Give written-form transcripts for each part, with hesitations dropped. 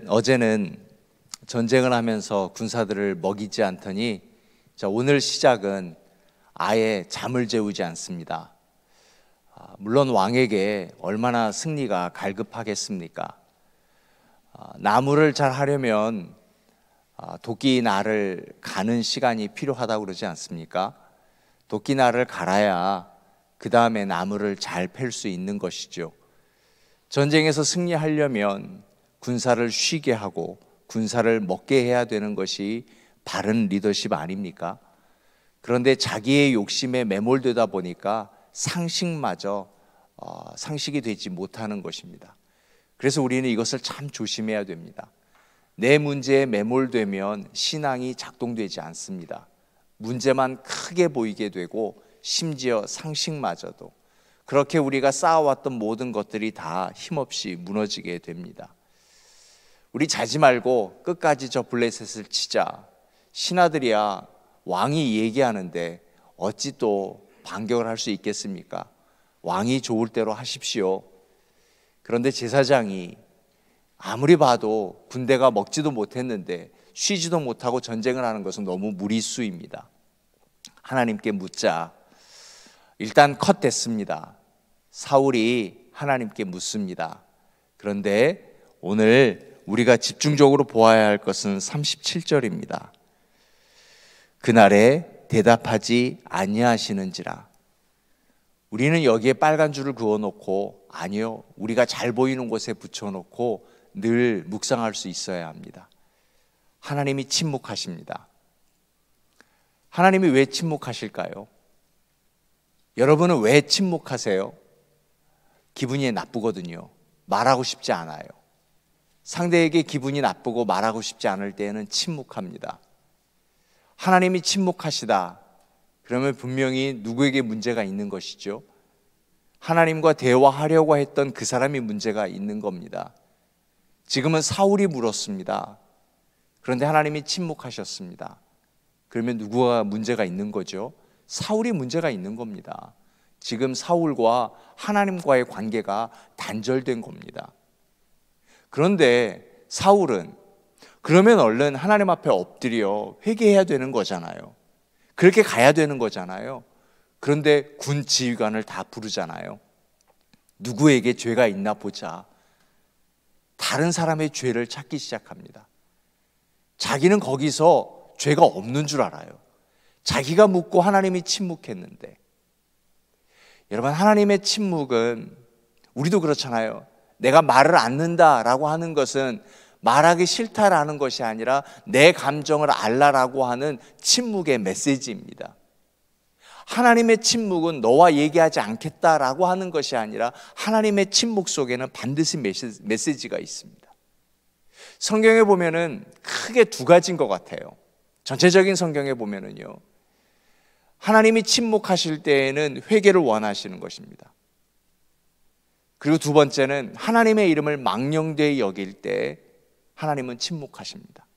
어제는 전쟁을 하면서 군사들을 먹이지 않더니 오늘 시작은 아예 잠을 재우지 않습니다. 물론 왕에게 얼마나 승리가 갈급하겠습니까? 나무를 잘 하려면 도끼 날을 가는 시간이 필요하다고 그러지 않습니까? 도끼 날을 갈아야 그 다음에 나무를 잘 팰 수 있는 것이죠. 전쟁에서 승리하려면 군사를 쉬게 하고 군사를 먹게 해야 되는 것이 바른 리더십 아닙니까? 그런데 자기의 욕심에 매몰되다 보니까 상식마저 상식이 되지 못하는 것입니다. 그래서 우리는 이것을 참 조심해야 됩니다. 내 문제에 매몰되면 신앙이 작동되지 않습니다. 문제만 크게 보이게 되고 심지어 상식마저도, 그렇게 우리가 쌓아왔던 모든 것들이 다 힘없이 무너지게 됩니다. 우리 자지 말고 끝까지 저 블레셋을 치자. 신하들이야 왕이 얘기하는데 어찌 또 반격을 할 수 있겠습니까? 왕이 좋을 대로 하십시오. 그런데 제사장이 아무리 봐도 군대가 먹지도 못했는데 쉬지도 못하고 전쟁을 하는 것은 너무 무리수입니다. 하나님께 묻자. 일단 컷됐습니다. 사울이 하나님께 묻습니다. 그런데 오늘 우리가 집중적으로 보아야 할 것은 37절입니다. 그날에 대답하지 아니하시는지라. 우리는 여기에 빨간 줄을 그어놓고, 아니요, 우리가 잘 보이는 곳에 붙여놓고 늘 묵상할 수 있어야 합니다. 하나님이 침묵하십니다. 하나님이 왜 침묵하실까요? 여러분은 왜 침묵하세요? 기분이 나쁘거든요. 말하고 싶지 않아요. 상대에게 기분이 나쁘고 말하고 싶지 않을 때에는 침묵합니다. 하나님이 침묵하시다. 그러면 분명히 누구에게 문제가 있는 것이죠. 하나님과 대화하려고 했던 그 사람이 문제가 있는 겁니다. 지금은 사울이 물었습니다. 그런데 하나님이 침묵하셨습니다. 그러면 누구가 문제가 있는 거죠? 사울이 문제가 있는 겁니다. 지금 사울과 하나님과의 관계가 단절된 겁니다. 그런데 사울은 그러면 얼른 하나님 앞에 엎드려 회개해야 되는 거잖아요. 그렇게 가야 되는 거잖아요. 그런데 군 지휘관을 다 부르잖아요. 누구에게 죄가 있나 보자. 다른 사람의 죄를 찾기 시작합니다. 자기는 거기서 죄가 없는 줄 알아요. 자기가 묻고 하나님이 침묵했는데. 여러분, 하나님의 침묵은, 우리도 그렇잖아요. 내가 말을 않는다라고 하는 것은 말하기 싫다라는 것이 아니라 내 감정을 알라라고 하는 침묵의 메시지입니다. 하나님의 침묵은 너와 얘기하지 않겠다라고 하는 것이 아니라 하나님의 침묵 속에는 반드시 메시지가 있습니다. 성경에 보면은 크게 두 가지인 것 같아요. 전체적인 성경에 보면은요, 하나님이 침묵하실 때에는 회개를 원하시는 것입니다. 그리고 두 번째는 하나님의 이름을 망령되이 여길 때 하나님은 침묵하십니다.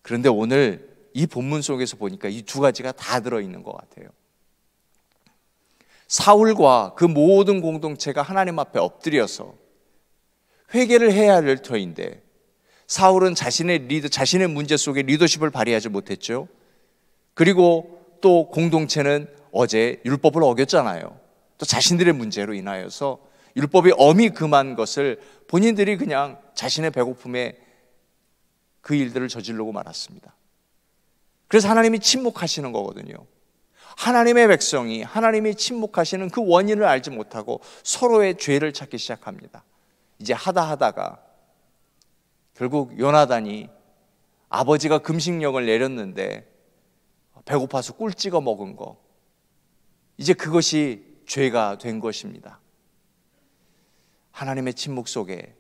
그런데 오늘 이 본문 속에서 보니까 이 두 가지가 다 들어있는 것 같아요. 사울과 그 모든 공동체가 하나님 앞에 엎드려서 회개를 해야 할 터인데, 사울은 자신의 문제 속에 리더십을 발휘하지 못했죠. 그리고 또 공동체는 어제 율법을 어겼잖아요. 또 자신들의 문제로 인하여서 율법이 엄히 금한 것을 본인들이 그냥 자신의 배고픔에 그 일들을 저지르고 말았습니다. 그래서 하나님이 침묵하시는 거거든요. 하나님의 백성이 하나님이 침묵하시는 그 원인을 알지 못하고 서로의 죄를 찾기 시작합니다. 이제 하다가 결국 요나단이 아버지가 금식령을 내렸는데 배고파서 꿀 찍어 먹은 거, 이제 그것이 죄가 된 것입니다. 하나님의 침묵 속에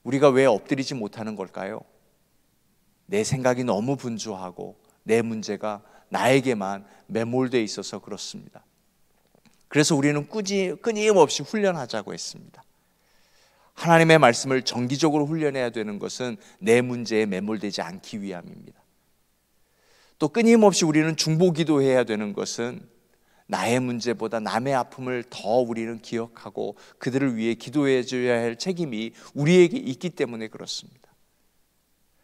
우리가 왜 엎드리지 못하는 걸까요? 내 생각이 너무 분주하고 내 문제가 나에게만 매몰되어 있어서 그렇습니다. 그래서 우리는 끊임없이 훈련하자고 했습니다. 하나님의 말씀을 정기적으로 훈련해야 되는 것은 내 문제에 매몰되지 않기 위함입니다. 또 끊임없이 우리는 중보기도해야 되는 것은 나의 문제보다 남의 아픔을 더 우리는 기억하고 그들을 위해 기도해 줘야 할 책임이 우리에게 있기 때문에 그렇습니다.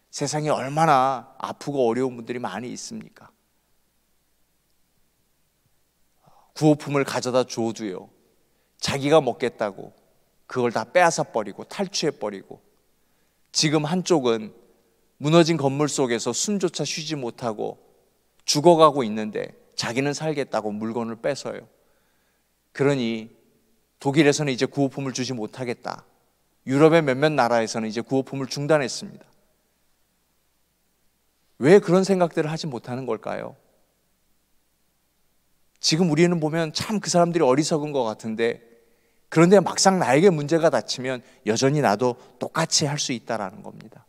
세상에 얼마나 아프고 어려운 분들이 많이 있습니까? 구호품을 가져다 줘도요, 자기가 먹겠다고 그걸 다 빼앗아 버리고 탈취해 버리고, 지금 한쪽은 무너진 건물 속에서 숨조차 쉬지 못하고 죽어가고 있는데 자기는 살겠다고 물건을 뺏어요. 그러니 독일에서는 이제 구호품을 주지 못하겠다. 유럽의 몇몇 나라에서는 이제 구호품을 중단했습니다. 왜 그런 생각들을 하지 못하는 걸까요? 지금 우리는 보면 참 그 사람들이 어리석은 것 같은데, 그런데 막상 나에게 문제가 닥치면 여전히 나도 똑같이 할 수 있다라는 겁니다.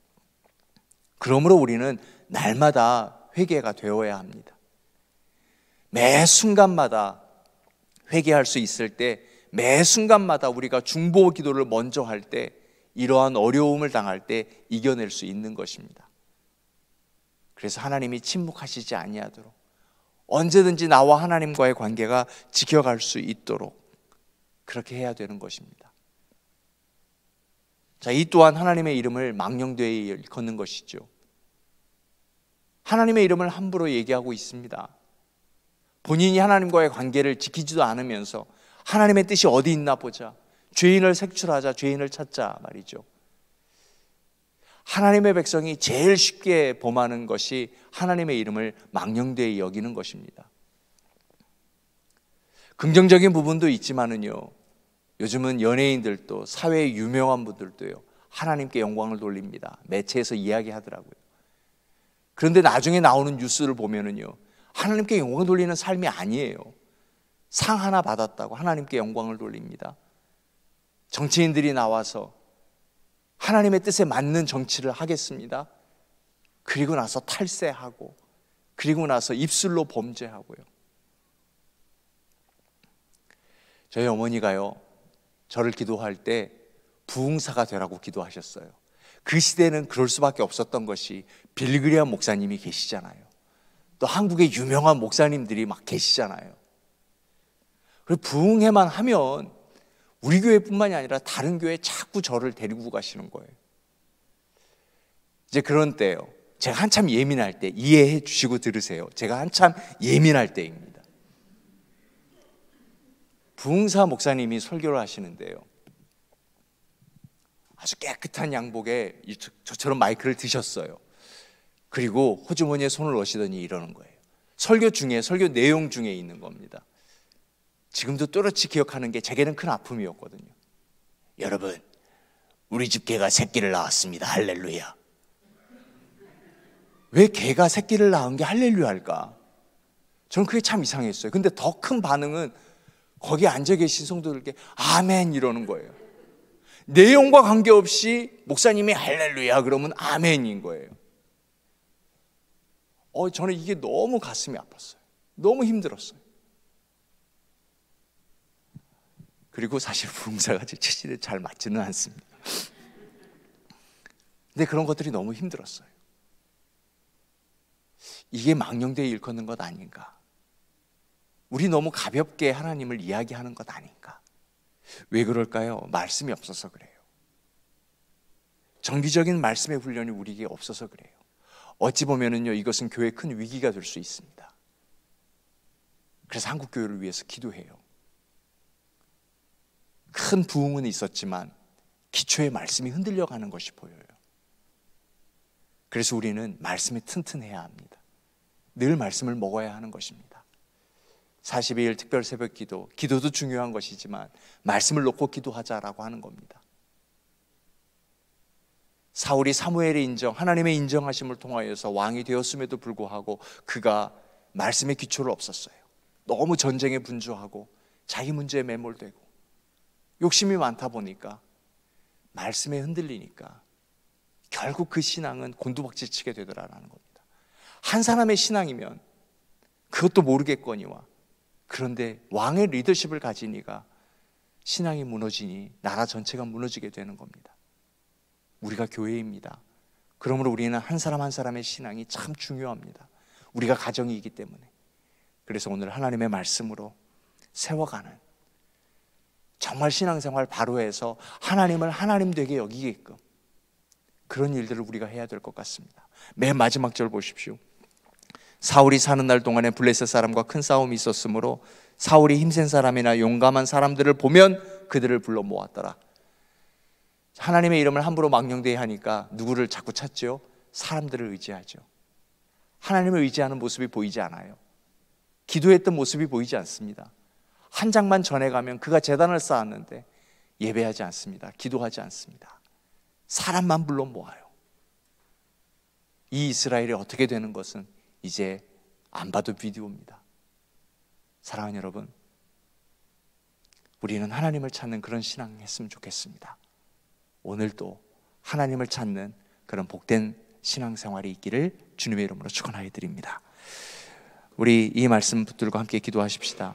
그러므로 우리는 날마다 회개가 되어야 합니다. 매 순간마다 회개할 수 있을 때, 매 순간마다 우리가 중보 기도를 먼저 할 때, 이러한 어려움을 당할 때 이겨낼 수 있는 것입니다. 그래서 하나님이 침묵하시지 아니하도록 언제든지 나와 하나님과의 관계가 지켜갈 수 있도록 그렇게 해야 되는 것입니다. 자, 이 또한 하나님의 이름을 망령되이 일컫는 것이죠. 하나님의 이름을 함부로 얘기하고 있습니다. 본인이 하나님과의 관계를 지키지도 않으면서 하나님의 뜻이 어디 있나 보자, 죄인을 색출하자, 죄인을 찾자 말이죠. 하나님의 백성이 제일 쉽게 범하는 것이 하나님의 이름을 망령되이 여기는 것입니다. 긍정적인 부분도 있지만은요, 요즘은 연예인들도 사회의 유명한 분들도요, 하나님께 영광을 돌립니다. 매체에서 이야기하더라고요. 그런데 나중에 나오는 뉴스를 보면은요, 하나님께 영광을 돌리는 삶이 아니에요. 상 하나 받았다고 하나님께 영광을 돌립니다. 정치인들이 나와서 하나님의 뜻에 맞는 정치를 하겠습니다. 그리고 나서 탈세하고, 그리고 나서 입술로 범죄하고요. 저희 어머니가요, 저를 기도할 때 부흥사가 되라고 기도하셨어요. 그 시대는 그럴 수밖에 없었던 것이 빌그리암 목사님이 계시잖아요. 또 한국의 유명한 목사님들이 막 계시잖아요. 그리고 부흥회만 하면 우리 교회뿐만이 아니라 다른 교회에 자꾸 저를 데리고 가시는 거예요. 이제 그런 때요, 제가 한참 예민할 때, 이해해 주시고 들으세요. 제가 한참 예민할 때입니다. 부흥사 목사님이 설교를 하시는데요, 아주 깨끗한 양복에 저처럼 마이크를 드셨어요. 그리고 호주머니에 손을 넣으시더니 이러는 거예요. 설교 중에, 설교 내용 중에 있는 겁니다. 지금도 또렷이 기억하는 게 제게는 큰 아픔이었거든요. 여러분, 우리 집 개가 새끼를 낳았습니다. 할렐루야. 왜 개가 새끼를 낳은 게 할렐루야 할까? 저는 그게 참 이상했어요. 근데 더 큰 반응은 거기 앉아 계신 성도들께 아멘 이러는 거예요. 내용과 관계없이 목사님이 할렐루야 그러면 아멘인 거예요. 저는 이게 너무 가슴이 아팠어요. 너무 힘들었어요. 그리고 사실 부흥사가 제 체질에 잘 맞지는 않습니다. 근데 그런 것들이 너무 힘들었어요. 이게 망령되이 일컫는 것 아닌가? 우리 너무 가볍게 하나님을 이야기하는 것 아닌가? 왜 그럴까요? 말씀이 없어서 그래요. 정기적인 말씀의 훈련이 우리에게 없어서 그래요. 어찌 보면은요, 이것은 교회에 큰 위기가 될 수 있습니다. 그래서 한국 교회를 위해서 기도해요. 큰 부흥은 있었지만 기초의 말씀이 흔들려가는 것이 보여요. 그래서 우리는 말씀이 튼튼해야 합니다. 늘 말씀을 먹어야 하는 것입니다. 42일 특별 새벽 기도, 기도도 중요한 것이지만 말씀을 놓고 기도하자라고 하는 겁니다. 사울이 사무엘의 인정, 하나님의 인정하심을 통하여서 왕이 되었음에도 불구하고 그가 말씀의 기초를 없었어요. 너무 전쟁에 분주하고 자기 문제에 매몰되고 욕심이 많다 보니까 말씀에 흔들리니까 결국 그 신앙은 곤두박질 치게 되더라라는 겁니다. 한 사람의 신앙이면 그것도 모르겠거니와, 그런데 왕의 리더십을 가지니까 신앙이 무너지니 나라 전체가 무너지게 되는 겁니다. 우리가 교회입니다. 그러므로 우리는 한 사람 한 사람의 신앙이 참 중요합니다. 우리가 가정이기 때문에. 그래서 오늘 하나님의 말씀으로 세워가는, 정말 신앙생활 바로 해서 하나님을 하나님 되게 여기게끔 그런 일들을 우리가 해야 될 것 같습니다. 맨 마지막 절 보십시오. 사울이 사는 날 동안에 블레셋 사람과 큰 싸움이 있었으므로 사울이 힘센 사람이나 용감한 사람들을 보면 그들을 불러 모았더라. 하나님의 이름을 함부로 망령되이 하니까 누구를 자꾸 찾죠? 사람들을 의지하죠. 하나님을 의지하는 모습이 보이지 않아요. 기도했던 모습이 보이지 않습니다. 한 장만 전해가면 그가 제단을 쌓았는데 예배하지 않습니다. 기도하지 않습니다. 사람만 불러 모아요. 이 이스라엘이 어떻게 되는 것은 이제 안 봐도 비디오입니다. 사랑하는 여러분, 우리는 하나님을 찾는 그런 신앙 했으면 좋겠습니다. 오늘도 하나님을 찾는 그런 복된 신앙생활이 있기를 주님의 이름으로 축원하여 드립니다. 우리 이 말씀 붙들고 함께 기도하십시다.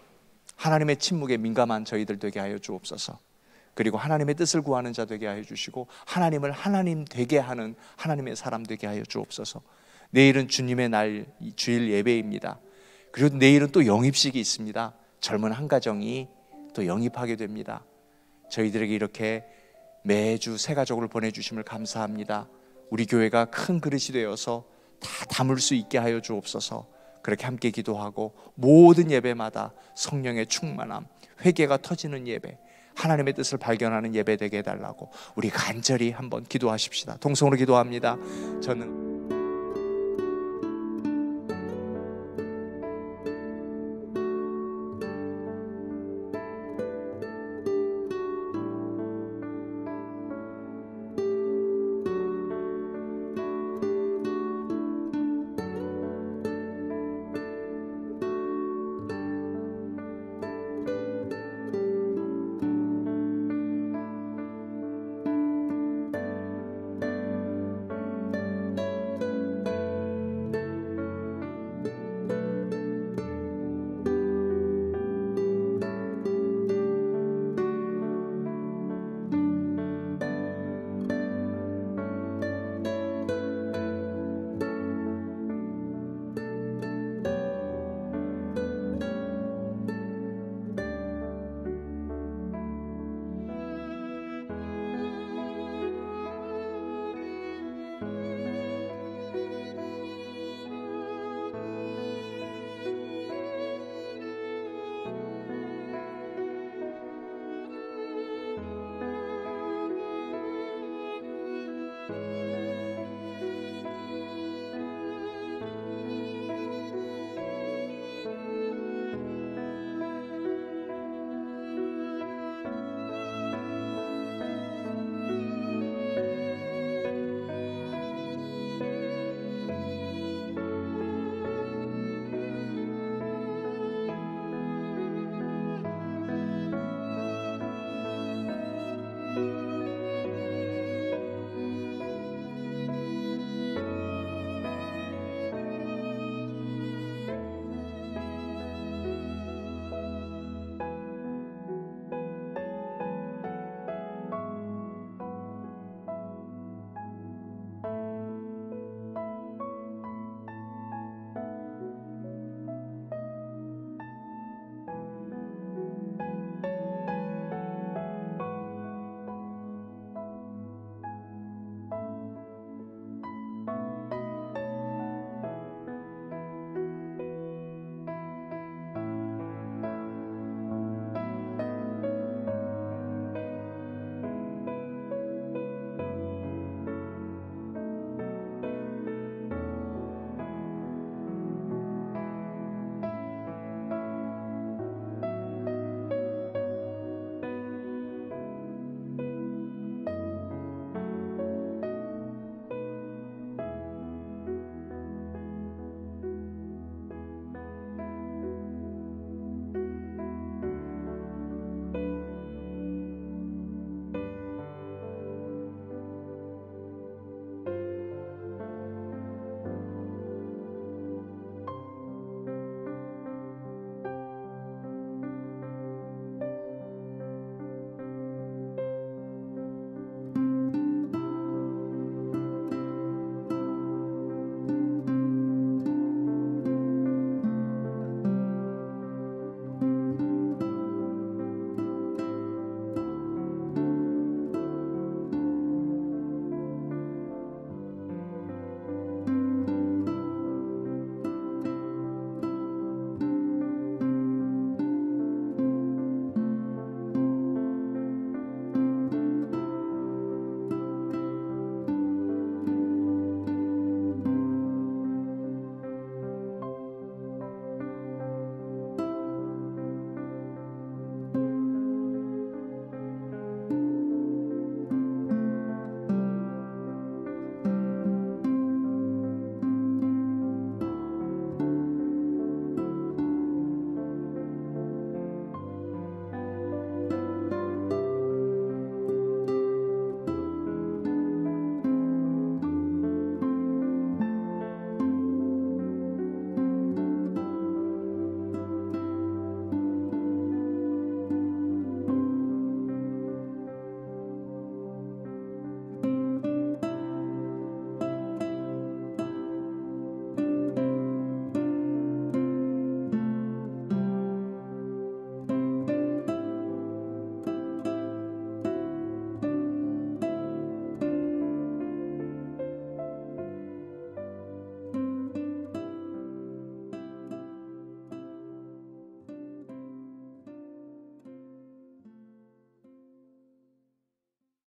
하나님의 침묵에 민감한 저희들 되게 하여 주옵소서. 그리고 하나님의 뜻을 구하는 자 되게 하여 주시고 하나님을 하나님 되게 하는 하나님의 사람 되게 하여 주옵소서. 내일은 주님의 날, 주일 예배입니다. 그리고 내일은 또 영입식이 있습니다. 젊은 한 가정이 또 영입하게 됩니다. 저희들에게 이렇게 매주 새 가족을 보내주심을 감사합니다. 우리 교회가 큰 그릇이 되어서 다 담을 수 있게 하여 주옵소서. 그렇게 함께 기도하고 모든 예배마다 성령의 충만함, 회개가 터지는 예배, 하나님의 뜻을 발견하는 예배 되게 해달라고 우리 간절히 한번 기도하십시다. 동성으로 기도합니다. 저는